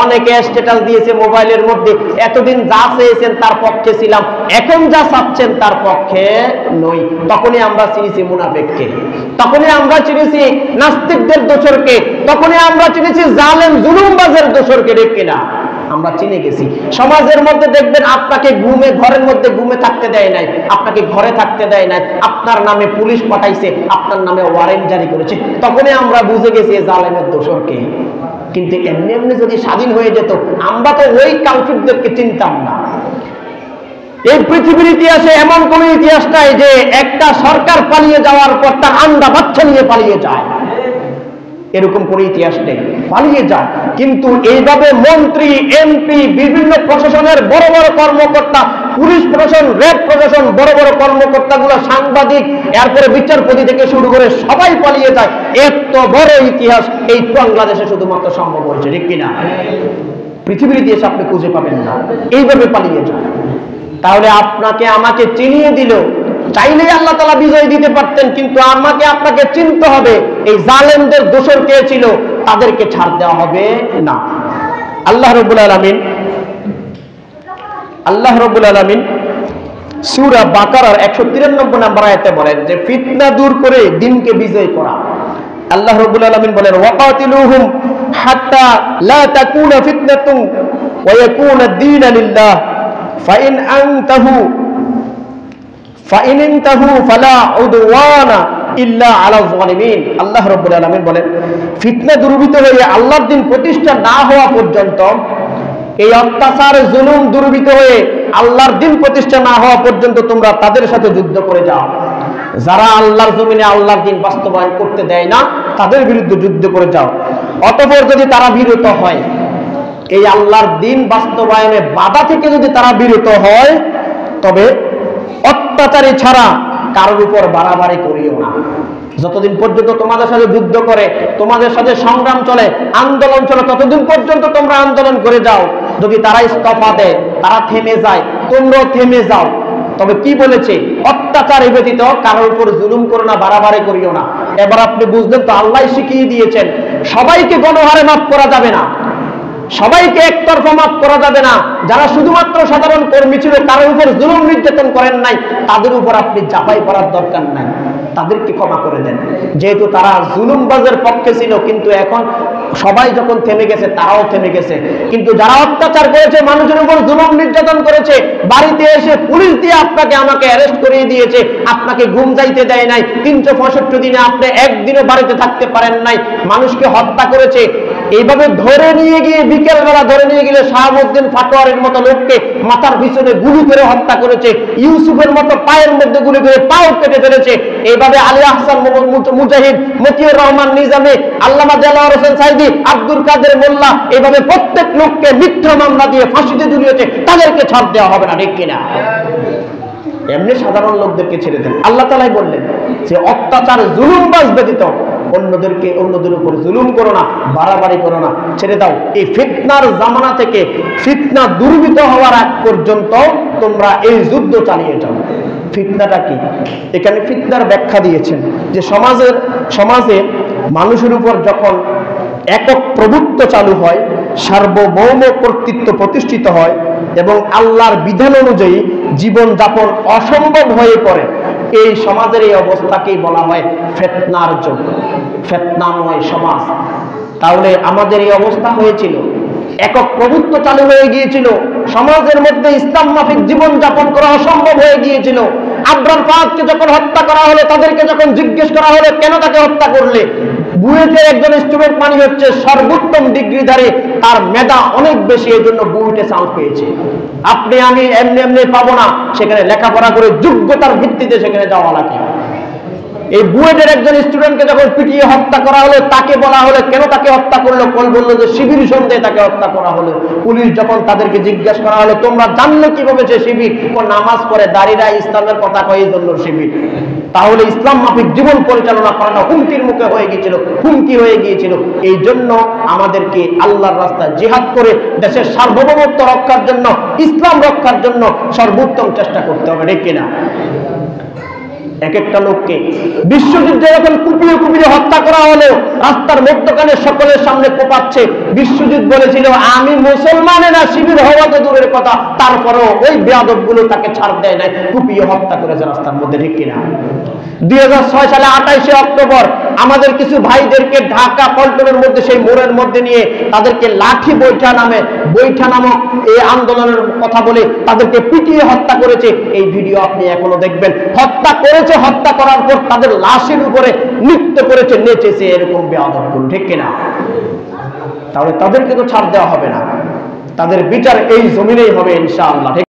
অনেকে স্ট্যাটাস দিয়েছে মোবাইলের মধ্যে, এতদিন যা চেয়েছেন তার পক্ষে ছিলাম, এখন যা চাচ্ছেন তার পক্ষে নই। তখনই আমরা চিনেছি মুনাফিককে, তখনই আমরা চিনেছি নাস্তিকদের দোসরকে, তখনই আমরা চিনেছি জালেম জুলুমবাজের দোসরকে। ঠিক কিনা? আমরা চিনে গেছি। সমাজের মধ্যে দেখবেন আপনাকে ঘুমে, ঘরের মধ্যে ঘুমে থাকতে দেয় নাই, আপনাকে ঘরে থাকতে দেয় নাই, আপনার নামে পুলিশ পাঠাইছে, আপনার নামে ওয়ারেন্ট জারি করেছে, তখনই আমরা বুঝে গেছি জালেমের দোসরকে। কিন্তু এমনি এমনি যদি স্বাধীন হয়ে যেত, আমরা তো ওই কালফিটদেরকে চিনতাম না। এই পৃথিবীর ইতিহাসে এমন কোন ইতিহাস নাই যে একটা সরকার পালিয়ে যাওয়ার পর তার আন্ডা বাচ্চা নিয়ে পালিয়ে যায়, এরকম কোন ইতিহাস নেই। পালিয়ে যায়, কিন্তু এইভাবে মন্ত্রী, এমপি, বিভিন্ন প্রশাসনের বড় বড় কর্মকর্তা, পুলিশ প্রশাসন, র্যাব প্রশাসন, বড় বড় কর্মকর্তাগুলো, সাংবাদিক, এরপরে বিচারপতি থেকে শুরু করে সবাই পালিয়ে যায়। এত বড় ইতিহাস এই বাংলাদেশে শুধুমাত্র সম্ভব হয়েছে। ঠিক কিনা? পৃথিবীর ইতিহাস আপনি খুঁজে পাবেন না এইভাবে পালিয়ে যায়। তাহলে আপনাকে আমাকে চিনিয়ে দিল, চাইলেই আল্লাহ তাআলা বিজয় দিতে পারতেন, কিন্তু আমাকে আপনাকে চিনতে হবে এই জালেমদের দোসর কে ছিল, তাদেরকে ছাড় দেওয়া হবে না। আল্লাহ রাব্বুল আলামিন সূরা বাকারার 193 নম্বর আয়াতে বলেন যে ফিতনা দূর করে দ্বীনকে বিজয় করা। আল্লাহ রাব্বুল আলামিন বলেন ওয়াকাতিলুহুম হাত্তা লা তাকুনা ফিতনাতুন ওয়া ইয়াকুনা ad-দীন লিল্লাহ ফাইন আনতাহু ফালা উদওয়ানা ইল্লা আলা যালিমিন। আল্লাহ রাব্বুল আলামিন বলেন ফিতনা দূরীভূত হয়ে আল্লাহর দ্বীন প্রতিষ্ঠা না হওয়া পর্যন্ত, এই অত্যাচার জুলুম দূরীভূত হয়ে আল্লাহর দ্বীন প্রতিষ্ঠা না হওয়া পর্যন্ত তোমরা তাদের সাথে যুদ্ধ করে যাও। যারা আল্লাহর জমিনে আল্লাহর দ্বীন বাস্তবায়ন করতে দেয় না, তাদের বিরুদ্ধে যুদ্ধ করে যাও। অতঃপর যদি তারা বিরত হয়, এই আল্লাহর দ্বীন বাস্তবায়নে বাধা থেকে যদি তারা বিরত হয়, তবে অত্যাচারী ছাড়া কারোর উপর বাড়াবাড়ি করিও না। যতদিন পর্যন্ত তোমাদের সাথে যুদ্ধ করে, তোমাদের সাথে সংগ্রাম চলে, আন্দোলন চলে, ততদিন পর্যন্ত তোমরা আন্দোলন করে যাও। যদি তারা ইস্তফা দেয়, তারা থেমে যায়, তোমরাও থেমে যাও। তবে কি বলেছে? অত্যাচার ব্যতীত কারোর উপর জুলুম করো না, বাড়াবাড়ি করিও না। এবার আপনি বুঝলেন তো, আল্লাহ শিখিয়ে দিয়েছেন সবাইকে গণহারে মাফ করা যাবে না, সবাইকে একতরফা মাফ করা যাবে না। যারা শুধুমাত্র সাধারণ কর্মী ছিল, কারোর উপর জুলুম নির্যাতন করেন নাই, তাদের উপর আপনি চাপাই করার দরকার নাই, তাদেরকে ক্ষমা করে দেন। যেহেতু তারা জুলুমবাজের পক্ষে ছিল, কিন্তু এখন সবাই যখন থেমে গেছে, তারাও থেমে গেছে। কিন্তু যারা অত্যাচার করেছে, মানুষের উপর জুলুম নির্যাতন করেছে, বাড়িতে এসে পুলিশ দিয়ে আপনাকে আমাকে অ্যারেস্ট করিয়ে দিয়েছে, আপনাকে ঘুম যাইতে দেয় নাই, 365 দিনে আপনি একদিনও বাড়িতে থাকতে পারেন নাই, মানুষকে হত্যা করেছে, এইভাবে ধরে নিয়ে গিয়ে বিকেলবেলা ধরে নিয়ে গেলে শাহাবুদ্দিন পাটোয়ারির মতো লোককে মাথার পিছনে গুলি করে হত্যা করেছে, ইউসুফের মতো পায়ের মধ্যে গুলি করে পাও কেটে ফেলেছে। এইভাবে আলী আহসান মুজাহিদ, মতিউর রহমান নিজামী, আল্লামা দেলাওয়ার হোসেন সাইদি, আব্দুল কাদের মোল্লা, এইভাবে প্রত্যেক লোককে মিথ্যা মামলা দিয়ে ফাঁসিতে ঝুলিয়েছে, তাদেরকে ছাড় দেওয়া হবে না। ঠিক কিনা? এমনি সাধারণ লোকদেরকে ছেড়ে দেন। আল্লাহ তাআলাই বললেন যে অত্যাচার জুলুমবাজ ব্যতীত অন্যদের উপর জুলুম করো না, বাড়াবাড়ি করো না, ছেড়ে দাও। এই ফিতনার জামানা থেকে ফিতনা দূরীভূত হওয়ার আগ পর্যন্ত তোমরা এই যুদ্ধ চালিয়ে যাও। ফিতনাটা কি? এখানে ফিতনার ব্যাখ্যা দিয়েছেন যে সমাজে মানুষের উপর যখন একক প্রভুত্ব চালু হয়, সার্বভৌম কর্তৃত্ব প্রতিষ্ঠিত হয় এবং আল্লাহর বিধান অনুযায়ী জীবন যাপন অসম্ভব হয়ে পড়ে, এই সমাজের এই অবস্থাকেই বলা হয় ফিতনার যুগ, ফিতনাময় সমাজ। তাহলে আমাদের এই অবস্থা হয়েছিল, একক প্রভুত্ব চালু হয়ে গিয়েছিল, সমাজের মধ্যে ইসলাম মাফিক জীবন যাপন করা অসম্ভব হয়ে গিয়েছিল। আবরার ফাহাদকে যখন হত্যা করা হলো, তাদেরকে যখন জিজ্ঞেস করা হলো কেন তাকে হত্যা করলে, বুয়েটের একজন স্টুডেন্ট মানে হচ্ছে সর্বোত্তম ডিগ্রিধারী, তার মেধা অনেক বেশি, এই জন্য বুয়েটে চান্স পেয়েছে। আপনি আমি এমনি এমনি পাবো না, সেখানে লেখাপড়া করে যোগ্যতার ভিত্তিতে সেখানে যাওয়া লাগে। এই বুয়েটের একজন স্টুডেন্টকে যখন পিটিয়ে হত্যা করা হলো, তাকে বলা হলো কেন তাকে হত্যা করলো, কল বললো যে শিবির সন্দেহে তাকে হত্যা করা হলো। পুলিশ যখন তাদেরকে জিজ্ঞাসা করা হলো তোমরা জানলে কিভাবে সে শিবির, ও নামাজ পড়ে, দাঁড়িয়ে ইসলামের কথা কয়ে, এই জন্য শিবির। তাহলে ইসলাম মাফিক জীবন পরিচালনা করাটা হুমকির মুখে হয়ে গিয়েছিল, হুমকি হয়ে গিয়েছিল। এই জন্য আমাদেরকে আল্লাহর রাস্তায় জিহাদ করে দেশের সার্বভৌমত্ব রক্ষার জন্য, ইসলাম রক্ষার জন্য সর্বোত্তম চেষ্টা করতে হবে। ঠিক কিনা? এক একটা লোককে বিশ্বযুদ্ধে যখন কুপিয়ে কুপিয়ে হত্যা করা হলো, রাস্তার মধ্যখানে সকলের সামনে কোপাচ্ছে। বিশ্বযুদ্ধ বলেছিল আমি মুসলমানে না শিবির হওয়া তো দূরের কথা, তারপরেও ওই বেয়াদব গুলো তাকে ছাড় দেয় নাই, কুপিয়ে হত্যা করেছে রাস্তার মধ্যে, ঠিক কিনা? 2006 সালে 28 অক্টোবর আমাদের কিছু ভাইদেরকে ঢাকা পল্টনের মধ্যে সেই মোড়ের মধ্যে নিয়ে তাদেরকে লাঠি বৈঠা নামক এই আন্দোলনের কথা বলে তাদেরকে পিটিয়ে হত্যা করেছে। এই ভিডিও আপনি এখনো দেখবেন। হত্যা করেছে, হত্যা করার পর তাদের লাশের উপরে নৃত্য করেছে, নেচেছে, এরকম বেয়াদবগুলো, ঠিক কিনা? তাহলে তাদেরকে তো ছাড় দেওয়া হবে না, তাদের বিচার এই জমিনেই হবে ইনশাআল্লাহ।